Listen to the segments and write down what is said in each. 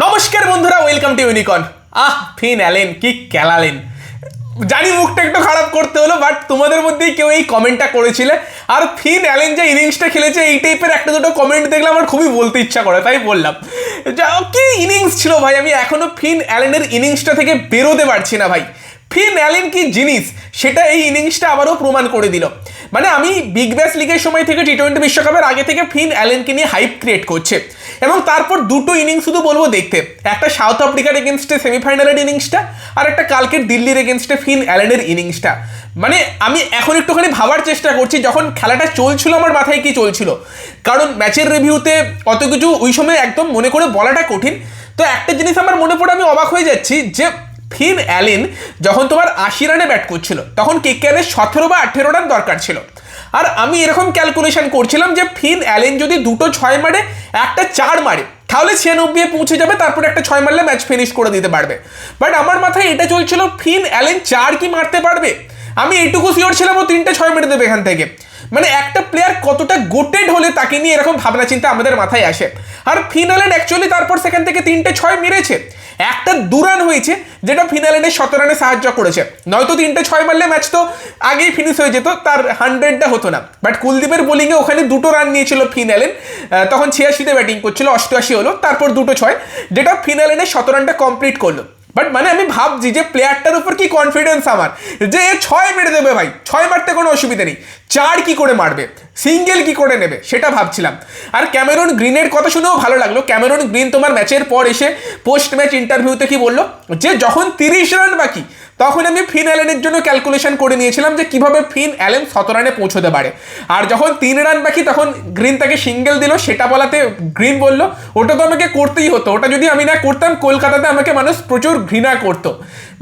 নমস্কার বন্ধুরা, welcome to Unicorn. Finn Allen কি খেলালেন, জানি মুখটা একটু খারাপ করতে হলো, বাট তোমাদের মধ্যেই কেউ এই কমেন্টটা করেছিলে। আর ফিন অ্যালেন যে ইনিংসটা খেলেছে এই টাইপের একটা দুটো কমেন্ট দেখলে আমার খুবই বলতে ইচ্ছা করে, তাই বললাম। যা কি ইনিংস ছিল ভাই, আমি এখনো ফিন অ্যালেনের ইনিংসটা থেকে বেরোতে পারছি না ভাই। ফিন অ্যালেন কি জিনিস সেটা এই ইনিংসটা আবারও প্রমাণ করে দিল। মানে আমি বিগ ব্যাশ লিগের সময় থেকে টি-20 বিশ্বকাপের আগে থেকে ফিন অ্যালেনকে নিয়ে হাইপ ক্রিয়েট করছে, এবং তারপর দুটো ইনিংস শুধু বলবো দেখতে, একটা সাউথ আফ্রিকার এগেনস্টে সেমিফাইনালের ইনিংসটা, আর একটা কালকের দিল্লির এগেনস্টে ফিন অ্যালেনের ইনিংসটা। মানে আমি এখন একটুখানি ভাবার চেষ্টা করছি যখন খেলাটা চলছিল আমার মাথায় কি চলছিল, কারণ ম্যাচের রিভিউতে অত কিছু ওই সময় একদম মনে করে বলাটা কঠিন। তো একটা জিনিস আমার মনে পড়ে, আমি অবাক হয়ে যাচ্ছি যে ফিন অ্যালেন যখন তোমার 80 রানে ব্যাট করছিল তখন কেকেআরের 17 বা 18 রান দরকার ছিল। আর আমি এরকম ক্যালকুলেশন করছিলাম যে ফিন অ্যালেন যদি দুটো 6 মারে একটা 4 মারে তাহলে 96 পৌঁছে যাবে, তারপরে একটা 6 মারলে ম্যাচ ফিনিশ করে দিতে পারবে। বাট আমার মাথায় এটা চলছিল ফিন অ্যালেন 4 কি মারতে পারবে, আমি এইটুকু শিওর ছিলাম ও 3টে 6 মেরে দেবে এখান থেকে। মানে একটা প্লেয়ার কতটা গোটেড হলে তাকে নিয়ে এরকম ভাবনা চিন্তা আমাদের মাথায় আসে। আর ফিন অ্যালেন অ্যাকচুয়ালি তারপর সেখান থেকে 3টে 6 মেরেছে, একটা 2 রান হয়েছে যেটা ফিন অ্যালেনের 17 রানে সাহায্য করেছে, নয়তো 3টে 6 মারলে ম্যাচ তো আগেই ফিনিশ হয়ে যেত, তার 100টা হতো না। বাট কুলদীপের বোলিংয়ে ওখানে 2টো রান নিয়েছিল ফিন অ্যালেন, তখন 86তে ব্যাটিং করছিল, 88 হলো, তারপর 2টো 6, যেটা ফিন অ্যালেনের 17 রানটা কমপ্লিট করলো। বাট মানে আমি ভাবছি যে প্লেয়ারটার উপর কি কনফিডেন্স আমার, যে 6 মেরে দেবে ভাই, 6 মারতে কোনো অসুবিধা নেই, 4 কি করে মারবে, সিঙ্গেল কি করে নেবে সেটা ভাবছিলাম। আর ক্যামেরন গ্রিনের কথা শুনেও ভালো লাগলো। ক্যামেরন গ্রিন তোমার ম্যাচের পর এসে পোস্ট ম্যাচ ইন্টারভিউতে কি বললো, যে যখন 30 রান বাকি তখন আমি ফিন অ্যালেনের জন্য ক্যালকুলেশন করে নিয়েছিলাম যে কিভাবে ফিন অ্যালেন 17 রানে পৌঁছতে পারে। আর যখন 3 রান বাকি তখন গ্রিন তাকে সিঙ্গেল দিল, সেটা বলাতে গ্রিন বলল ওটা তো আমাকে করতেই হতো, ওটা যদি আমি না করতাম কলকাতাতে আমাকে মানুষ প্রচুর ঘৃণা করতো।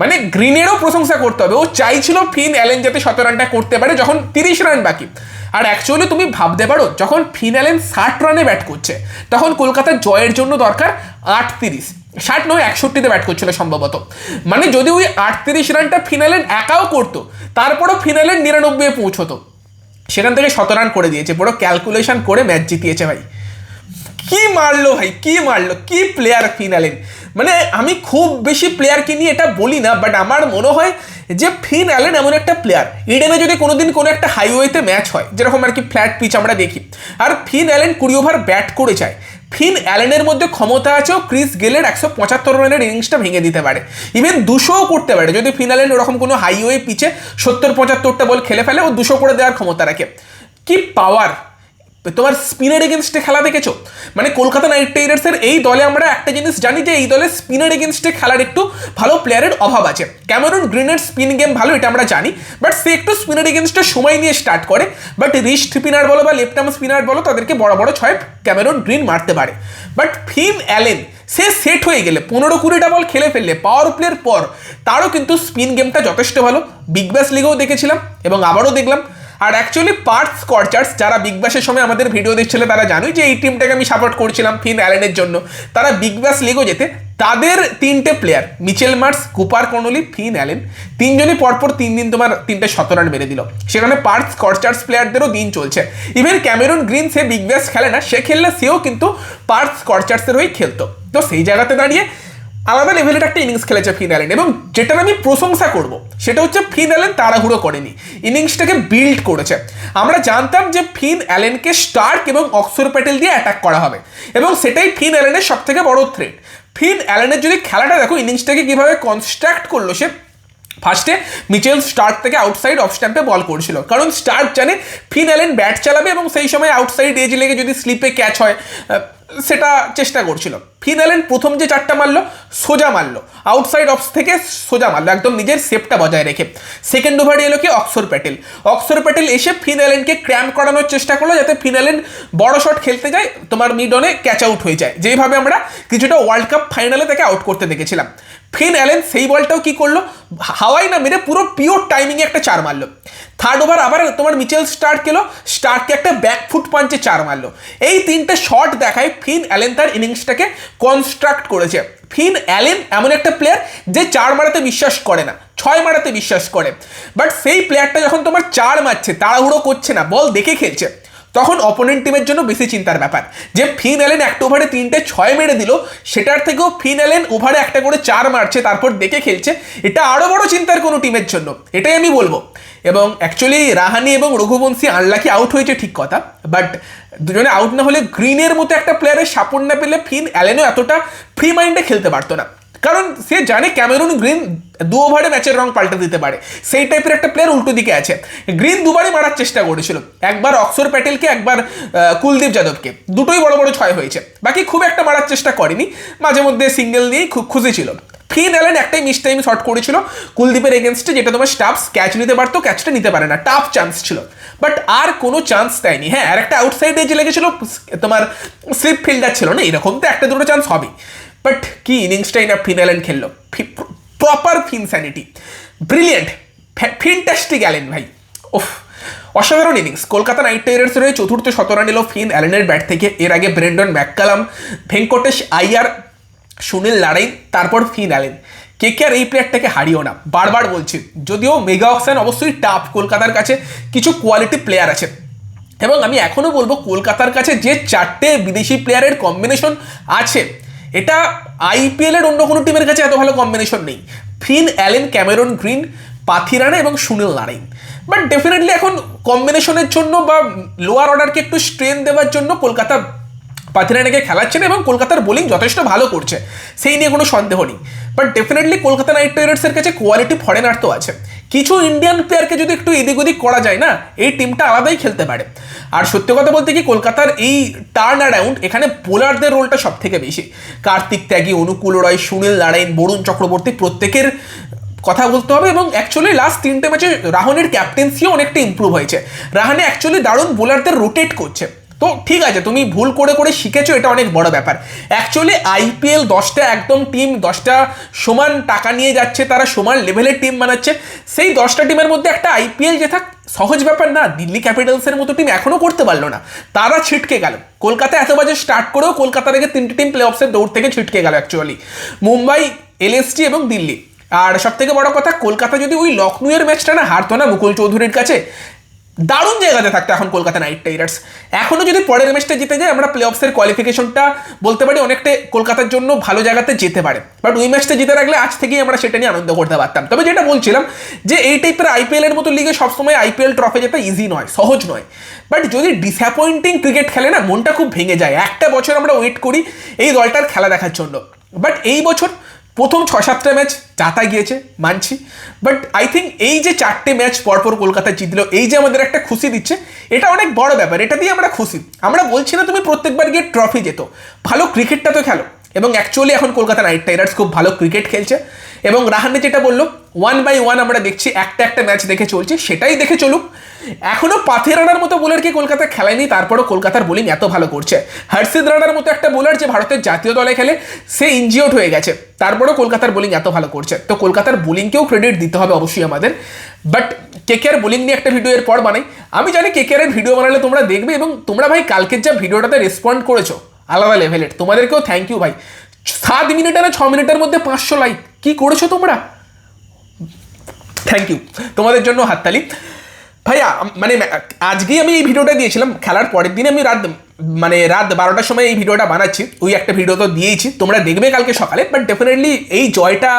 মানে গ্রিনেরও প্রশংসা করতে হবে, ও চাইছিল ফিন অ্যালেন যাতে 17 রানটা করতে পারে যখন 30 রান বাকি। আর অ্যাকচুয়ালি তুমি ভাবতে পারো যখন ফিন অ্যালেন 60 রানে ব্যাট করছে তখন কলকাতার জয়ের জন্য দরকার 38, 60 নয় 61তে ব্যাট করছিল সম্ভবত। মানে যদি ওই 38 রানটা ফিন অ্যালেন একাও করতো তারপরও ফিন অ্যালেন 99 পৌঁছতো, সেখান থেকে 17 রান করে দিয়েছে, বড় ক্যালকুলেশন করে ম্যাচ জিতিয়েছে ভাই। কি মারলো ভাই, কি মারলো, কি প্লেয়ার ফিন অ্যালেন। মানে আমি খুব বেশি প্লেয়ারকে নিয়ে এটা বলি না, বাট আমার মনে হয় যে ফিন অ্যালেন এমন একটা প্লেয়ার, ইডেনে যদি কোনোদিন কোনো একটা হাইওয়েতে ম্যাচ হয় যেরকম আর কি ফ্ল্যাট পিচ আমরা দেখি, আর ফিন অ্যালেন 20 ওভার ব্যাট করে যায়, ফিন অ্যালেনের মধ্যে ক্ষমতা আছে ও ক্রিস গেলের 175 রানের ইনিংসটা ভেঙে দিতে পারে, ইভেন 200ও করতে পারে যদি ফিন অ্যালেন ওরকম কোনো হাইওয়ে পিচে 70-75টা বল খেলে ফেলে, ও 200 করে দেওয়ার ক্ষমতা রাখে। কি পাওয়ার! তোমার স্পিনের এগেনস্টে খেলা দেখেছো? মানে কলকাতা নাইট রাইডার্সের এই দলে আমরা একটা জিনিস জানি যে এই দলে স্পিনের এগেনস্টে খেলার একটু ভালো প্লেয়ারের অভাব আছে। ক্যামেরন গ্রিনের স্পিন গেম ভালো, এটা আমরা জানি, বাট সে একটু স্পিনের এগেনস্টে সময় নিয়ে স্টার্ট করে। বাট রিস্ট স্পিনার বলো বা লেফট আর্ম স্পিনার বলো, তাদেরকে বড় বড় 6 ক্যামেরন গ্রিন মারতে পারে। বাট ফিন অ্যালেন সে সেট হয়ে গেলে 15-20টা বল খেলে ফেললে পাওয়ার প্লের পর তারও কিন্তু স্পিন গেমটা যথেষ্ট ভালো। বিগ ব্যাশ লিগেও দেখেছিলাম এবং আবারও দেখলাম। আর অ্যাকচুয়ালি পার্থ স্কর্চার্স যারা বিগ ব্যাশের সময় আমাদের ভিডিও দেখছিল তারা জানোই যে এই টিমটাকে আমি সাপোর্ট করছিলাম ফিন অ্যালেনের জন্য, তারা বিগ ব্যাশ লিগও যেতে, তাদের 3টে player Mitchell Marsh, Cooper Connolly, Finn Allen, 3জনই পরপর 3 দিন তোমার 3টে 17 রান মেরে দিল। সেখানে পার্থ স্কর্চার্স প্লেয়ারদেরও দিন চলছে। ইভেন ক্যামেরন গ্রিন সে বিগ ব্যাশ খেলে না, সে খেললে সেও কিন্তু পার্থ স্কর্চার্সের হয়েই খেলতো। তো সেই জায়গাতে দাঁড়িয়ে আলাদা লেভেলের একটা ইনিংস খেলেছে ফিন অ্যালেন, এবং যেটার আমি প্রশংসা করব সেটা হচ্ছে ফিন অ্যালেন তাড়াহুড়ো করেনি, ইনিংসটাকে বিল্ড করেছে। আমরা জানতাম যে ফিন অ্যালেনকে স্টার্ক এবং অক্সর প্যাটেল দিয়ে অ্যাটাক করা হবে, এবং সেটাই ফিন অ্যালেনের সব থেকে বড় থ্রেট। ফিন অ্যালেনের যদি খেলাটা দেখো, ইনিংসটাকে কিভাবে কনস্ট্রাক্ট করলো সে, ফার্স্টে মিচেল স্টার্ক থেকে আউটসাইড অফ স্ট্যাম্পে বল করছিল, কারণ স্টার্ক জানে ফিন অ্যালেন ব্যাট চালাবে এবং সেই সময় আউটসাইড এজ লেগে যদি স্লিপে ক্যাচ হয় সেটা চেষ্টা করছিল। ফিন অ্যালেন প্রথম যে 4টা মারলো সোজা মারলো, আউটসাইড অফ থেকে সোজা মারলো একদম নিজের সেফটা বজায় রেখে। সেকেন্ড ওভারে এলো কি অক্সর প্যাটেল, অক্সর প্যাটেল এসে ফিন অ্যালেনকে ক্র্যাম্প করানোর চেষ্টা করলো যাতে ফিন অ্যালেন বড় শট খেলতে যায়, তোমার মিড অনে ক্যাচ আউট হয়ে যায়, যেভাবে আমরা কিছুটা ওয়ার্ল্ড কাপ ফাইনালে তাকে আউট করতে দেখেছিলাম। ফিন অ্যালেন সেই বলটাও কি করলো, হাওয়াই না মেরে পুরো পিওর টাইমিংয়ে একটা 4 মারলো। থার্ড ওভার আবার তোমার মিচেল স্টার্ক এলো, স্টার্ককে একটা ব্যাকফুট পাঞ্চে 4 মারলো। এই 3টে শট দেখায় ফিন অ্যালেন তার ইনিংসটাকে কনস্ট্রাক্ট করেছে। ফিন অ্যালেন এমন একটা প্লেয়ার যে 4 মারাতে বিশ্বাস করে না, 6 মারাতে বিশ্বাস করে। বাট সেই প্লেয়ারটা যখন তোমার 4 মারছে, তাড়াহুড়ো করছে না, বল দেখে খেলছে, তখন অপোনেন্ট টিমের জন্য বেশি চিন্তার ব্যাপার। যে ফিন অ্যালেন একটা ওভারে 3টে 6 মেরে দিল, সেটার থেকেও ফিন অ্যালেন ওভারে একটা করে 4 মারছে, তারপর দেখে খেলছে, এটা আরও বড় চিন্তার কোনো টিমের জন্য, এটাই আমি বলবো। এবং অ্যাকচুয়ালি রাহানে এবং রঘুবংশী আনলাকি আউট হয়েছে ঠিক কথা, বাট দুজনে আউট না হলে গ্রিনের মতো একটা প্লেয়ারের সাপোর্ট না পেলে ফিন অ্যালেনও এতটা ফ্রি মাইন্ডে খেলতে পারতো না, কারণ সে জানে ক্যামেরুন গ্রিন 2 ওভারে ম্যাচের রং পাল্টে দিতে পারে, সেই টাইপের একটা প্লেয়ার উল্টো দিকে আছে। গ্রিন দুবারই মারার চেষ্টা করেছিল, একবার অক্ষর প্যাটেলকে, একবার কুলদীপ যাদবকে, দুটোই বড় বড় 6 হয়েছে, বাকি খুব একটা মারার চেষ্টা করেনি, মাঝে মধ্যে সিঙ্গেল দিয়েই খুব খুশি ছিল। ফিন অ্যালেন একটাই মিস টাইম শট করেছিল কুলদীপের এগেনস্টে, যেটা তোমার স্টাফস ক্যাচ নিতে পারতো, ক্যাচটা নিতে পারে না, টাফ চান্স ছিল, বাট আর কোনো চান্স দেয়নি। হ্যাঁ, আর একটা আউটসাইড এজে লেগেছিল, তোমার স্লিপ ফিল্ডার ছিল না, এরকম তো একটা দুটো চান্স হবেই। বাট কি ইনিংসটাই না ফিন অ্যালেন খেললো, প্রপার ফিন স্যানিটি, ব্রিলিয়েন্ট, ফ্যান্টাস্টিক অ্যালেন ভাই, ওফ অসাধারণ ইনিংস। কলকাতা নাইট রাইডার্সের হয়ে চতুর্থ শতরান এলো ফিন অ্যালেনের ব্যাট থেকে, এর আগে ব্রেন্ডন ম্যাককালাম, ভেঙ্কটেশ আইয়ার, সুনীল নারাইন, তারপর ফিন অ্যালেন। কেকেআর এই প্লেয়ারটাকে হারিও না, বারবার বলছি, যদিও মেগা অকশন অবশ্যই টাফ, কলকাতার কাছে কিছু কোয়ালিটি প্লেয়ার আছে, এবং আমি এখনও বলবো কলকাতার কাছে যে 4টে বিদেশি প্লেয়ারের কম্বিনেশন আছে, এটা আইপিএলের অন্য কোনো টিমের কাছে এত ভালো কম্বিনেশন নেই। Finn Allen, Cameron Green, Pathirana এবং সুনীল নারাইন। বাট ডেফিনেটলি এখন কম্বিনেশনের জন্য বা লোয়ার অর্ডারকে একটু স্ট্রেন দেওয়ার জন্য কলকাতা পাথিরানাকে খেলাচ্ছে না, এবং কলকাতার বোলিং যথেষ্ট ভালো করছে, সেই নিয়ে কোনো সন্দেহ নেই। বাট ডেফিনেটলি কলকাতা নাইট রাইডার্সের কাছে কোয়ালিটি ফরেনার তো আছে, কিছু ইন্ডিয়ান প্লেয়ারকে যদি একটু এদিক ওদিক করা যায় না, এই টিমটা আলাদাই খেলতে পারে। আর সত্যি কথা বলতে কি, কলকাতার এই টার্ন অ্যারাউন্ড, এখানে বোলারদের রোলটা সব থেকে বেশি। কার্তিক ত্যাগী, অনুকূল রয়, সুনীল নারাইন, বরুণ চক্রবর্তী, প্রত্যেকের কথা বলতে হবে। এবং অ্যাকচুয়ালি লাস্ট 3টে ম্যাচে রাহানের ক্যাপ্টেন্সিও অনেকটা ইম্প্রুভ হয়েছে, রাহানে অ্যাকচুয়ালি দারুণ বোলারদের রোটেট করছে। তো ঠিক আছে, তুমি ভুল করে করে শিখেছো, এটা অনেক বড় ব্যাপার। অ্যাকচুয়ালি আইপিএল 10টা একদম টিম, 10টা সমান টাকা নিয়ে যাচ্ছে, তারা সমান লেভেলের টিম বানাচ্ছে, সেই 10টা টিমের মধ্যে একটা আইপিএল জেতা সহজ ব্যাপার না। দিল্লি ক্যাপিটালসের মতো টিম এখনও করতে পারলো না, তারা ছিটকে গেল। কলকাতা এত বাজে স্টার্ট করেও কলকাতার আগে 3টে টিম প্লে অফসের দৌড় থেকে ছিটকে গেল অ্যাকচুয়ালি, মুম্বাই, এলএসটি এবং দিল্লি। আর সব থেকে বড় কথা, কলকাতা যদি ওই লখনউয়ের ম্যাচটা না হারতো না মুকুল চৌধুরীর কাছে, দারুণ জায়গাতে থাকতো এখন কলকাতা নাইট রাইডার্স। এখনও যদি পরের ম্যাচটা জিতে যায়, আমরা প্লে অফসের কোয়ালিফিকেশনটা বলতে পারি অনেকটা কলকাতার জন্য ভালো জায়গাতে যেতে পারে। বাট ওই ম্যাচটা জিতে রাখলে আজ থেকেই আমরা সেটা নিয়ে আনন্দ করতে পারতাম। তবে যেটা বলছিলাম, যে এই টাইপের আইপিএলের মতো লিগে সবসময় আইপিএল ট্রফি জেতা ইজি নয়, সহজ নয়। বাট যদি ডিসঅ্যাপয়েন্টিং ক্রিকেট খেলে না, মনটা খুব ভেঙে যায়। একটা বছর আমরা ওয়েট করি এই দলটার খেলা দেখার জন্য, বাট এই বছর প্রথম 6-7টা ম্যাচ জাতা গিয়েছে মানছি, বাট আই থিঙ্ক এই যে 4টে ম্যাচ পরপর কলকাতা জিতলো, এই যে আমাদের একটা খুশি দিচ্ছে, এটা অনেক বড় ব্যাপার, এটা দিয়ে আমরা খুশি। আমরা বলছি না তুমি প্রত্যেকবার গিয়ে ট্রফি যেত, ভালো ক্রিকেটটা তো খেলো। এবং অ্যাকচুয়ালি এখন কলকাতা নাইট রাইডার্স খুব ভালো ক্রিকেট খেলছে, এবং রাহানে যেটা বললো 1 বাই 1 আমরা দেখছি, একটা ম্যাচ দেখে চলছে, সেটাই দেখে চলুক। এখনও পাথিরানার মতো বোলারকে কলকাতা খেলায়নি, তারপরও কলকাতার বোলিং এত ভালো করছে। হর্ষিত রানার মতো একটা বোলার যে ভারতের জাতীয় দলে খেলে, সে ইনজিওর্ড হয়ে গেছে, তারপরও কলকাতার বোলিং এত ভালো করছে। তো কলকাতার বোলিংকেও ক্রেডিট দিতে হবে অবশ্যই আমাদের। বাট কেকেআর বোলিং নিয়ে একটা ভিডিও এর পর বানাই, আমি জানি কেকেআরের ভিডিও বানালে তোমরা দেখবে, এবং তোমরা ভাই কালকের যা ভিডিওটাতে রেসপন্ড করেছো আলাদা লেভেলের, তোমাদেরকেও থ্যাংক ইউ ভাই। 7 মিনিটে না 6 মিনিটের মধ্যে 500 লাইক, কি করেছো তোমরা, থ্যাংক ইউ, তোমাদের জন্য হাততালি ভাইয়া। মানে আজকেই আমি এই ভিডিওটা দিয়েছিলাম, খেলার পরের দিনে আমি রাত 12টার সময় এই ভিডিওটা বানাচ্ছি, ওই একটা ভিডিও তো দিয়েইছি, তোমরা দেখবে কালকে সকালে। বাট ডেফিনেটলি এই জয়টা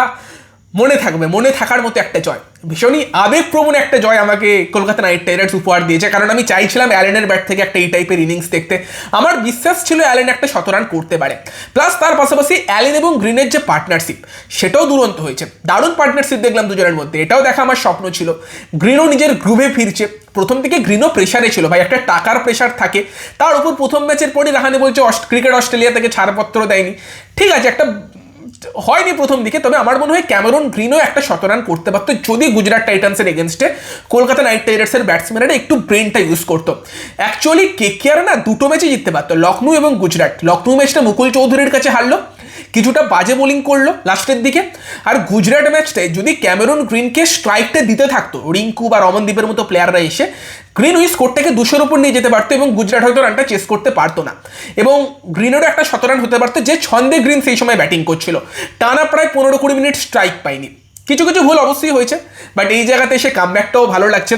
মনে থাকবে, মনে থাকার মতো একটা জয়, ভীষণই আবেগপ্রবণ একটা জয় আমাকে কলকাতা নাইট রাইডার্স উপহার দিয়েছে। কারণ আমি চাইছিলাম অ্যালেনের ব্যাট থেকে একটা এই টাইপের ইনিংস দেখতে, আমার বিশ্বাস ছিল অ্যালেন একটা শতরান করতে পারে। প্লাস তার পাশাপাশি অ্যালেন এবং গ্রিনের যে পার্টনারশিপ, সেটাও দুরন্ত হয়েছে, দারুণ পার্টনারশিপ দেখলাম দুজনের মধ্যে, এটাও দেখা আমার স্বপ্ন ছিল। গ্রিনও নিজের গ্রুভে ফিরছে, প্রথম থেকে গ্রিনও প্রেশারে ছিল ভাই, একটা টাকার প্রেশার থাকে, তার উপর প্রথম ম্যাচের পরই রাহানে বলছে ক্রিকেট অস্ট্রেলিয়া থেকে ছাড়পত্র দেয়নি, ঠিক আছে একটা হয়নি প্রথম দিকে। তবে আমার মনে হয় ক্যামেরন গ্রিনও একটা শতরান করতে পারতো, যদি গুজরাট টাইটান্সের এগেনস্টে কলকাতা নাইট রাইডার্সের ব্যাটসম্যানেরা একটু ব্রেনটা ইউজ করতো। অ্যাকচুয়ালি কেকেআর না 2টো ম্যাচে জিততে পারতো, লখনউ এবং গুজরাট। লখনউ ম্যাচটা মুকুল চৌধুরীর কাছে হারলো, কিছুটা বাজে বোলিং করলো লাস্টের দিকে। আর গুজরাট ম্যাচটায় যদি ক্যামেরন গ্রিনকে স্ট্রাইকটা দিতে থাকতো রিঙ্কু বা রমনদীপের মতো প্লেয়াররা এসে, গ্রিন ওই স্কোরটাকে 200-র উপর নিয়ে যেতে পারতো, এবং গুজরাট হয়তো রানটা চেস করতে পারতো না, এবং গ্রিনেরও একটা শতরান হতে পারতো, যে ছন্দে গ্রিন সেই সময় ব্যাটিং করছিল। টানা প্রায় 15-20 মিনিট স্ট্রাইক পাইনি, কিছু কিছু ভুল অবশ্যই হয়েছে, বাট এই জায়গাতে এসে কামব্যাকটাও ভালো লাগছে।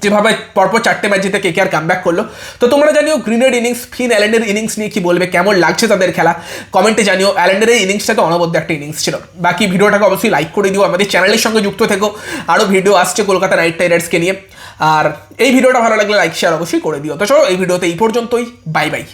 যেভাবে পরপর 4টে ম্যাচ জিতে কেকেআর কামব্যাক করলো। তো তোমরা জানিও গ্রিনের ইনিংস, ফিন অ্যালেনের ইনিংস নিয়ে কি বলবে, কেমন লাগছে তাদের খেলা, কমেন্টে জানিও। অ্যালেনের এই ইনিংসটা তো অনবদ্য একটা ইনিংস ছিল। বাকি ভিডিওটাকে অবশ্যই লাইক করে দিও, আমাদের চ্যানেলের সঙ্গে যুক্ত থেকো, আরও ভিডিও আসছে কলকাতা নাইট রাইডার্সকে নিয়ে। আর এই ভিডিওটা ভালো লাগলে লাইক শেয়ার অবশ্যই করে দিও। তো চলো এই ভিডিওতে এই পর্যন্তই, বাই বাই।